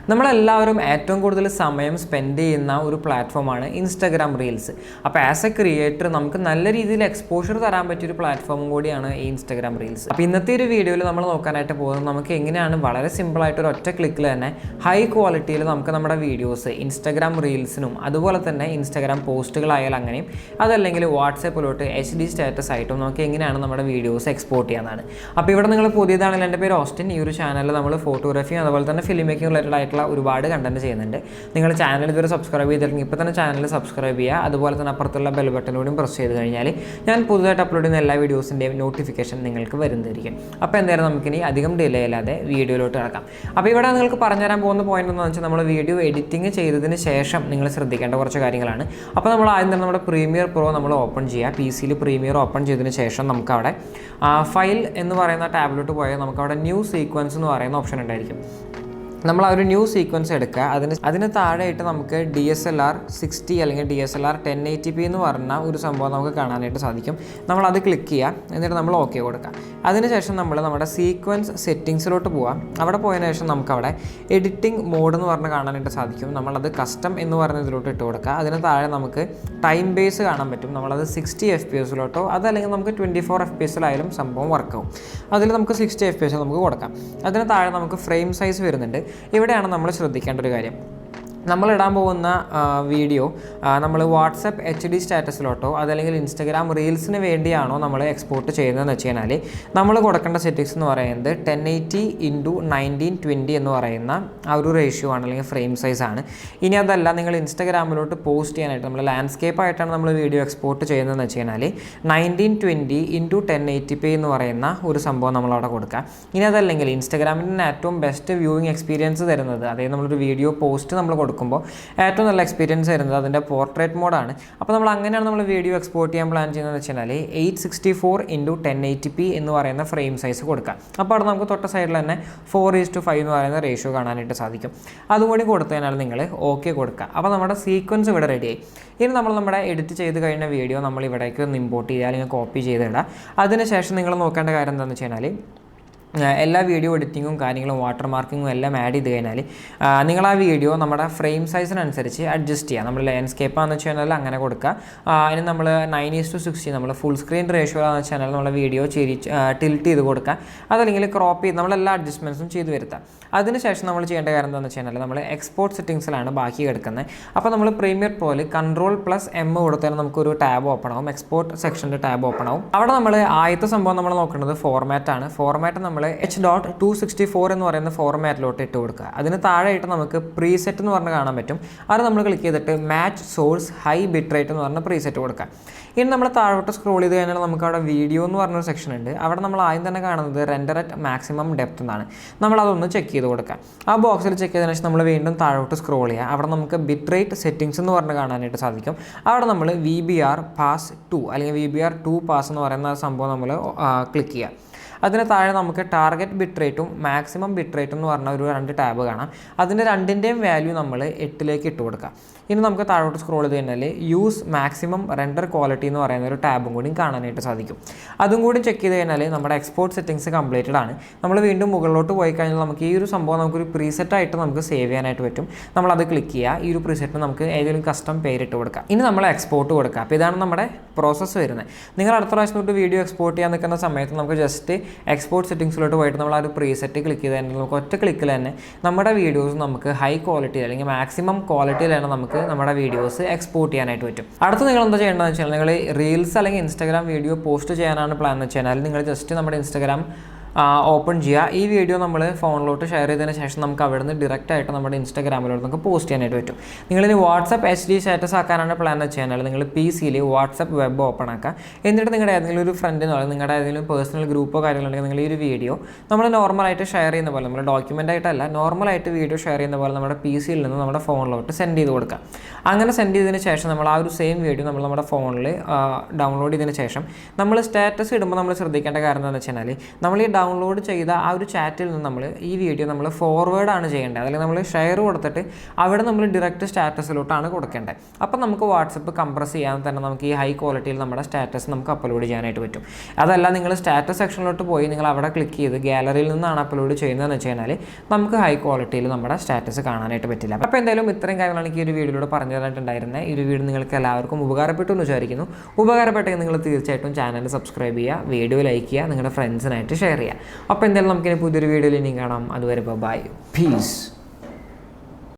നമ്മളെല്ലാവരും ഏറ്റവും കൂടുതൽ സമയം സ്പെൻഡ് ചെയ്യുന്ന ഒരു പ്ലാറ്റ്ഫോമാണ് ഇൻസ്റ്റാഗ്രാം റീൽസ്. അപ്പോൾ ആസ് എ ക്രിയേറ്റർ നമുക്ക് നല്ല രീതിയിൽ എക്സ്പോഷർ തരാൻ പറ്റിയൊരു പ്ലാറ്റ്ഫോമും കൂടിയാണ് ഈ ഇൻസ്റ്റാഗ്രാം റീൽസ്. അപ്പോൾ ഇന്നത്തെ ഒരു വീഡിയോയിൽ നമ്മൾ നോക്കാനായിട്ട് പോകുന്നത് നമുക്ക് എങ്ങനെയാണ് വളരെ സിമ്പിളായിട്ട് ഒരു ഒറ്റ ക്ലിക്കിൽ തന്നെ ഹൈ ക്വാളിറ്റിയിൽ നമുക്ക് നമ്മുടെ വീഡിയോസ് ഇൻസ്റ്റാഗ്രാം റീൽസിനും അതുപോലെ തന്നെ ഇൻസ്റ്റാഗ്രാം പോസ്റ്റുകളായാലും അങ്ങനെയും അതല്ലെങ്കിൽ വാട്സാപ്പിലോട്ട് HD സ്റ്റാറ്റസ് ആയിട്ടും നമുക്ക് എങ്ങനെയാണ് നമ്മുടെ വീഡിയോസ് എക്സ്പോർട്ട് ചെയ്യാനാണ്. അപ്പോൾ ഇവിടെ നിങ്ങൾ പുതിയതാണെങ്കിൽ എൻ്റെ പേര് ഓസ്റ്റിൻ. ഈ ഒരു ചാനലിൽ നമ്മൾ ഫോട്ടോഗ്രാഫിയും അതുപോലെ തന്നെ ഫിലിം മേക്കിംഗ് റിലേറ്റഡ് ആയിട്ടുള്ള ഒരുപാട് കണ്ടന്റ് ചെയ്യുന്നുണ്ട്. നിങ്ങൾ ചാനൽ ഇതുവരെ സബ്സ്ക്രൈബ് ചെയ്തിട്ടുണ്ടെങ്കിൽ ഇപ്പോൾ തന്നെ ചാനൽ സബ്സ്ക്രൈബ് ചെയ്യുക. അതുപോലെ തന്നെ അപ്പുറത്തുള്ള ബെൽ ബട്ടനോടും പ്രസ് ചെയ്ത് കഴിഞ്ഞാൽ ഞാൻ പുതുതായിട്ട് അപ്ലോഡ് ചെയ്യുന്ന എല്ലാ വീഡിയോസിൻ്റെയും നോട്ടിഫിക്കേഷൻ നിങ്ങൾക്ക് വരുന്നതായിരിക്കും. അപ്പോൾ എന്തായാലും നമുക്കിനി അധികം ഡിലേ ഇല്ലാതെ വീഡിയോയിലോട്ട് കിടക്കാം. അപ്പോൾ ഇവിടെ നിങ്ങൾക്ക് പറഞ്ഞുതരാൻ പോകുന്ന പോയിന്റ് എന്താണെന്ന് വെച്ചാൽ നമ്മൾ വീഡിയോ എഡിറ്റിംഗ് ചെയ്തതിന് ശേഷം നിങ്ങൾ ശ്രദ്ധിക്കേണ്ട കുറച്ച് കാര്യങ്ങളാണ്. അപ്പോൾ നമ്മൾ ആദ്യം തന്നെ നമ്മുടെ പ്രീമിയർ പ്രോ നമ്മൾ ഓപ്പൺ ചെയ്യുക. PC-യിൽ പ്രീമിയർ ഓപ്പൺ ചെയ്തതിന് ശേഷം നമുക്കവിടെ ഫയൽ എന്ന് പറയുന്ന ടാബിലോട്ട് പോയാൽ നമുക്കവിടെ ന്യൂ സീക്വൻസ് എന്ന് പറയുന്ന ഓപ്ഷൻ ഉണ്ടായിരിക്കും. നമ്മൾ ആ ഒരു ന്യൂ സീക്വൻസ് എടുക്കുക. അതിന് താഴെയായിട്ട് നമുക്ക് DSLR 60 അല്ലെങ്കിൽ DSLR 1080p എന്ന് പറഞ്ഞ ഒരു സംഭവം നമുക്ക് കാണാനായിട്ട് സാധിക്കും. നമ്മളത് ക്ലിക്ക് ചെയ്യുക, എന്നിട്ട് നമ്മൾ ഓക്കെ കൊടുക്കുക. അതിനുശേഷം നമ്മൾ നമ്മുടെ സീക്വൻസ് സെറ്റിങ്സിലോട്ട് പോകാം. അവിടെ പോയതിനു ശേഷം നമുക്കവിടെ എഡിറ്റിംഗ് മോഡ് എന്ന് പറഞ്ഞ് കാണാനായിട്ട് സാധിക്കും. നമ്മളത് കസ്റ്റം എന്ന് പറഞ്ഞ ഇതിലോട്ട് ഇട്ട് കൊടുക്കുക. അതിന് താഴെ നമുക്ക് ടൈം ബേസ് കാണാൻ പറ്റും. നമ്മളത് 60 FPS അതല്ലെങ്കിൽ നമുക്ക് 24 FPS സംഭവം വർക്കാവും. അതിൽ നമുക്ക് 60 FPS നമുക്ക് കൊടുക്കാം. അതിന് താഴെ നമുക്ക് ഫ്രെയിം സൈസ് വരുന്നുണ്ട്. ഇവിടെയാണ് നമ്മൾ ശ്രദ്ധിക്കേണ്ട ഒരു കാര്യം. നമ്മളിടാൻ പോകുന്ന വീഡിയോ നമ്മൾ വാട്സപ്പ് HD സ്റ്റാറ്റസിലോട്ടോ അതല്ലെങ്കിൽ ഇൻസ്റ്റാഗ്രാം റീൽസിന് വേണ്ടിയാണോ നമ്മൾ എക്സ്പോർട്ട് ചെയ്യുന്നതെന്ന് വെച്ച് കഴിഞ്ഞാൽ നമ്മൾ കൊടുക്കേണ്ട സെറ്റിങ്സ് എന്ന് പറയുന്നത് 1080x1920 എന്ന് പറയുന്ന ആ ഒരു റേഷ്യോ ആണ്, അല്ലെങ്കിൽ ഫ്രെയിം സൈസ് ആണ്. ഇനി അതല്ല നിങ്ങൾ ഇൻസ്റ്റാഗ്രാമിലോട്ട് പോസ്റ്റ് ചെയ്യാനായിട്ട് നമ്മൾ ലാൻഡ്സ്കേപ്പ് ആയിട്ടാണ് നമ്മൾ വീഡിയോ എക്സ്പോർട്ട് ചെയ്യുന്നതെന്ന് വെച്ച് കഴിഞ്ഞാൽ 1920x1080p എന്ന് പറയുന്ന ഒരു സംഭവം നമ്മളവിടെ കൊടുക്കുക. ഇനി അതല്ലെങ്കിൽ ഇൻസ്റ്റാഗ്രാമിന് ഏറ്റവും ബെസ്റ്റ് വ്യൂയിങ് എക്സ്പീരിയൻസ് തരുന്നത്, അതായത് നമ്മളൊരു വീഡിയോ പോസ്റ്റ് നമ്മൾ കൊടുക്കുമ്പോൾ ഏറ്റവും നല്ല എക്സ്പീരിയൻസ് വരുന്നത് അതിൻ്റെ പോർട്രേറ്റ് മോഡാണ്. അപ്പോൾ നമ്മൾ അങ്ങനെയാണ് നമ്മൾ വീഡിയോ എക്സ്പോർട്ട് ചെയ്യാൻ പ്ലാൻ ചെയ്യുന്നത് വെച്ച് കഴിഞ്ഞാൽ 864x1080p എന്ന് പറയുന്ന ഫ്രെയിം സൈസ് കൊടുക്കാം. അപ്പോൾ അവിടെ നമുക്ക് തൊട്ട സൈഡിൽ തന്നെ 4:5 എന്ന് പറയുന്ന റേഷ്യോ കാണാനായിട്ട് സാധിക്കും. അതുകൂടി കൊടുത്തു കഴിഞ്ഞാൽ നിങ്ങൾ ഓക്കെ കൊടുക്കുക. അപ്പോൾ നമ്മുടെ സീക്വൻസ് ഇവിടെ റെഡിയായി. ഇനി നമ്മൾ നമ്മുടെ എഡിറ്റ് ചെയ്ത് കഴിഞ്ഞ വീഡിയോ നമ്മൾ ഇവിടേക്ക് ഒന്ന് ഇമ്പോർട്ട് ചെയ്യുക അല്ലെങ്കിൽ കോപ്പി ചെയ്തിടുക. അതിനുശേഷം നിങ്ങൾ നോക്കേണ്ട കാര്യം എന്താണെന്ന് വെച്ച് കഴിഞ്ഞാൽ എല്ലാ വീഡിയോ എഡിറ്റിങ്ങും കാര്യങ്ങളും വാട്ടർ മാർക്കിങ്ങും എല്ലാം ആഡ് ചെയ്ത് കഴിഞ്ഞാൽ നിങ്ങൾ ആ വീഡിയോ നമ്മുടെ ഫ്രെയിം സൈസിനനുസരിച്ച് അഡ്ജസ്റ്റ് ചെയ്യുക. നമ്മൾ ലാൻഡ്സ്കേപ്പാണെന്ന് വെച്ച് കഴിഞ്ഞാൽ അങ്ങനെ കൊടുക്കുക. ഇനി നമ്മൾ 9:60 നമ്മൾ ഫുൾ സ്ക്രീൻ റേഷ്യോ ആണെന്ന് വെച്ച് കഴിഞ്ഞാൽ നമ്മുടെ വീഡിയോ ടിൽറ്റ് ചെയ്ത് കൊടുക്കുക. അതല്ലെങ്കിൽ ക്രോപ്പ് ചെയ്ത് നമ്മളെല്ലാ അഡ്ജസ്റ്റ്മെൻറ്റ്സും ചെയ്ത് വരുത്താം. അതിനുശേഷം നമ്മൾ ചെയ്യേണ്ട കാര്യം എന്താണെന്ന് വെച്ച് കഴിഞ്ഞാൽ നമ്മൾ എക്സ്പോർട്ട് സെറ്റിങ്സിലാണ് ബാക്കി കിടക്കുന്നത്. അപ്പോൾ നമ്മൾ പ്രീമിയർ പ്രോയിൽ Ctrl+M കൊടുത്താൽ നമുക്കൊരു ടാബ് ഓപ്പൺ ആവും, എക്സ്പോർട്ട് സെക്ഷൻ്റെ ടാബ് ഓപ്പൺ ആവും. അവിടെ നമ്മൾ ആദ്യത്തെ സംഭവം നമ്മൾ നോക്കേണ്ടത് ഫോർമാറ്റാണ്. ഫോർമാറ്റ് നമ്മൾ H.264 എന്ന് പറയുന്ന ഫോർമാറ്റിലോട്ട് ഇട്ട് കൊടുക്കുക. അതിന് താഴെയായിട്ട് നമുക്ക് പ്രീസെറ്റ് എന്ന് പറഞ്ഞ് കാണാൻ പറ്റും. അത് നമ്മൾ ക്ലിക്ക് ചെയ്തിട്ട് match source high bit rate എന്ന് പറഞ്ഞ പ്രീസെറ്റ് കൊടുക്കുക. ഇനി നമ്മൾ താഴോട്ട് സ്ക്രോൾ ചെയ്ത് കഴിഞ്ഞാൽ നമുക്ക് അവിടെ വീഡിയോ എന്ന് പറഞ്ഞൊരു സെക്ഷൻ ഉണ്ട്. അവിടെ നമ്മൾ ആദ്യം തന്നെ കാണുന്നത് റെൻഡർ അറ്റ് മാക്സിമം ഡെപ്ത് എന്നാണ്. നമ്മളതൊന്ന് ചെക്ക് ചെയ്ത് കൊടുക്കുക. ആ ബോക്സിൽ ചെക്ക് ചെയ്തതിനു ശേഷം നമ്മൾ വീണ്ടും താഴോട്ട് സ്ക്രോൾ ചെയ്യുക. അവിടെ നമുക്ക് ബിറ്റ് റേറ്റ് സെറ്റിങ്സ് എന്ന് പറഞ്ഞ് കാണാനായിട്ട് സാധിക്കും. അവിടെ നമ്മൾ VBR പാസ് 2 അല്ലെങ്കിൽ VBR 2 പാസ് എന്ന് പറയുന്ന സംഭവം നമ്മൾ ക്ലിക്ക് ചെയ്യുക. അതിന് താഴെ നമുക്ക് ടാർഗറ്റ് ബിറ്റ് റേറ്റും മാക്സിമം ബിറ്റ് റേറ്റും എന്ന് പറഞ്ഞ ഒരു 2 ടാബ് കാണാം. അതിൻ്റെ രണ്ടിൻ്റെയും വാല്യൂ നമ്മൾ 8ലേക്ക് ഇട്ട് കൊടുക്കാം. ഇനി നമുക്ക് താഴോട്ട് സ്ക്രോൾ ചെയ്ത് കഴിഞ്ഞാൽ യൂസ് മാക്സിമം റെൻഡർ ക്വാളിറ്റി എന്ന് പറയുന്ന ഒരു ടാബും കൂടി കാണാനായിട്ട് സാധിക്കും. അതും കൂടി ചെക്ക് ചെയ്ത് കഴിഞ്ഞാൽ നമ്മുടെ എക്സ്പോർട്ട് സെറ്റിങ്സ് കംപ്ലീറ്റഡ് ആണ്. നമ്മൾ വീണ്ടും മുകളിലോട്ട് പോയി കഴിഞ്ഞാൽ നമുക്ക് ഈ ഒരു സംഭവം നമുക്കൊരു പ്രീസെറ്റായിട്ട് നമുക്ക് സേവ് ചെയ്യാനായിട്ട് പറ്റും. നമ്മളത് ക്ലിക്ക് ചെയ്യുക. ഈ ഒരു പ്രീസെറ്റിന് നമുക്ക് ഏതെങ്കിലും കസ്റ്റം പേരിട്ട് കൊടുക്കാം. ഇനി നമ്മൾ എക്സ്പോർട്ട് കൊടുക്കുക. അപ്പോൾ ഇതാണ് നമ്മുടെ പ്രോസസ്സ് വരുന്നത്. നിങ്ങൾ അടുത്ത പ്രാവശ്യം തൊട്ട് വീഡിയോ എക്സ്പോർട്ട് ചെയ്യാൻ നിൽക്കുന്ന സമയത്ത് നമുക്ക് ജസ്റ്റ് എക്സ്പോർട്ട് സെറ്റിങ്സിലോട്ട് പോയിട്ട് നമ്മൾ ആ ഒരു പ്രീസെറ്റ് ക്ലിക്ക് ചെയ്ത് കഴിഞ്ഞാൽ നമുക്ക് ഒറ്റ ക്ലിക്കിൽ തന്നെ നമ്മുടെ വീഡിയോസ് നമുക്ക് ഹൈ ക്വാളിറ്റി അല്ലെങ്കിൽ മാക്സിമം ക്വാളിറ്റിയിൽ തന്നെ നമുക്ക് നമ്മുടെ വീഡിയോസ് എക്സ്പോർട്ട് ചെയ്യാനായിട്ട് പറ്റും. അടുത്ത് നിങ്ങൾ എന്താ ചെയ്യേണ്ടതെന്ന് വെച്ചാൽ നിങ്ങൾ റീൽസ് അല്ലെങ്കിൽ ഇൻസ്റ്റാഗ്രാം വീഡിയോ പോസ്റ്റ് ചെയ്യാനാണ് പ്ലാൻ എന്ന് വെച്ച് കഴിഞ്ഞാൽ നിങ്ങൾ ജസ്റ്റ് നമ്മുടെ ഇൻസ്റ്റാഗ്രാം ഓപ്പൺ ചെയ്യുക. ഈ വീഡിയോ നമ്മൾ ഫോണിലോട്ട് ഷെയർ ചെയ്തതിന് ശേഷം നമുക്ക് അവിടെ നിന്ന് ഡയറക്റ്റായിട്ട് നമ്മുടെ ഇൻസ്റ്റാഗ്രാമിലോട്ട് നമുക്ക് പോസ്റ്റ് ചെയ്യാനായിട്ട് പറ്റും. നിങ്ങളിനി വാട്സപ്പ് HD സ്റ്റാറ്റസ് ആക്കാനാണ് പ്ലാൻ എന്ന് വെച്ച് കഴിഞ്ഞാൽ നിങ്ങൾ PC-യിൽ വാട്സപ്പ് വെബ് ഓപ്പൺ ആക്കുക. എന്നിട്ട് നിങ്ങളുടെ ഏതെങ്കിലും ഒരു ഫ്രണ്ടിനോ അല്ലെങ്കിൽ നിങ്ങളുടെ ഏതെങ്കിലും പേഴ്സണൽ ഗ്രൂപ്പോ കാര്യങ്ങളുണ്ടെങ്കിൽ നിങ്ങൾ ഈ ഒരു വീഡിയോ നമ്മൾ നോർമലായിട്ട് ഷെയർ ചെയ്യുന്ന പോലെ, നമ്മൾ ഡോക്യുമെൻ്റ് ആയിട്ടല്ല നോർമലായിട്ട് വീഡിയോ ഷെയർ ചെയ്യുന്ന പോലെ നമ്മുടെ PC-യിൽ നിന്ന് നമ്മുടെ ഫോണിലോട്ട് സെൻഡ് ചെയ്ത് കൊടുക്കുക. അങ്ങനെ സെൻഡ് ചെയ്തതിന് ശേഷം നമ്മൾ ആ ഒരു സെയിം വീഡിയോ നമ്മൾ നമ്മുടെ ഫോണിൽ ഡൗൺലോഡ് ചെയ്തതിന് ശേഷം നമ്മൾ സ്റ്റാറ്റസ് ഇടുമ്പോൾ നമ്മൾ ശ്രദ്ധിക്കേണ്ട കാര്യം എന്താണെന്ന് വെച്ച് കഴിഞ്ഞാൽ നമ്മൾ ഈ ഡൗൺലോഡ് ചെയ്ത ആ ഒരു ചാറ്റിൽ നിന്ന് നമ്മൾ ഈ വീഡിയോ നമ്മൾ ഫോർവേഡാണ് ചെയ്യേണ്ടത്. അല്ലെങ്കിൽ നമ്മൾ ഷെയർ കൊടുത്തിട്ട് അവിടെ നമ്മൾ ഡയറക്റ്റ് സ്റ്റാറ്റസിലോട്ടാണ് കൊടുക്കേണ്ടത്. അപ്പോൾ നമുക്ക് വാട്സപ്പ് കംപ്രസ് ചെയ്യാൻ തന്നെ നമുക്ക് ഈ ഹൈ ക്വാളിറ്റിയിൽ നമ്മുടെ സ്റ്റാറ്റസ് നമുക്ക് അപ്ലോഡ് ചെയ്യാനായിട്ട് പറ്റും. അതല്ല നിങ്ങൾ സ്റ്റാറ്റസ് സെക്ഷനിലോട്ട് പോയി നിങ്ങൾ അവിടെ ക്ലിക്ക് ചെയ്ത് ഗാലറിയിൽ നിന്നാണ് അപ്ലോഡ് ചെയ്യുന്നതെന്ന് വെച്ച് കഴിഞ്ഞാൽ നമുക്ക് ഹൈ ക്വാളിറ്റിയിൽ നമ്മുടെ സ്റ്റാറ്റസ് കാണാനായിട്ട് പറ്റില്ല. അപ്പോൾ എന്തായാലും ഇത്രയും കാര്യങ്ങളാണ് എനിക്ക് ഈ ഒരു വീഡിയോയിലൂടെ പറഞ്ഞു തന്നിട്ടുണ്ടായിരുന്നത്. ഈ ഒരു വീഡിയോ നിങ്ങൾക്ക് എല്ലാവർക്കും ഉപകാരപ്പെട്ടു എന്ന് വിചാരിക്കുന്നു. ഉപകാരപ്പെട്ടെങ്കിൽ നിങ്ങൾ തീർച്ചയായിട്ടും ചാനൽ സബ്സ്ക്രൈബ് ചെയ്യുക, വീഡിയോ ലൈക്ക് ചെയ്യുക, നിങ്ങളുടെ ഫ്രണ്ട്സിനായിട്ട് ഷെയർ ചെയ്യുക. അപ്പോൾ എന്തായാലും നമുക്കിനി പുതിയൊരു വീഡിയോയിൽ ഇനി കാണാം. അതുവരെ ബൈ, പീസ്.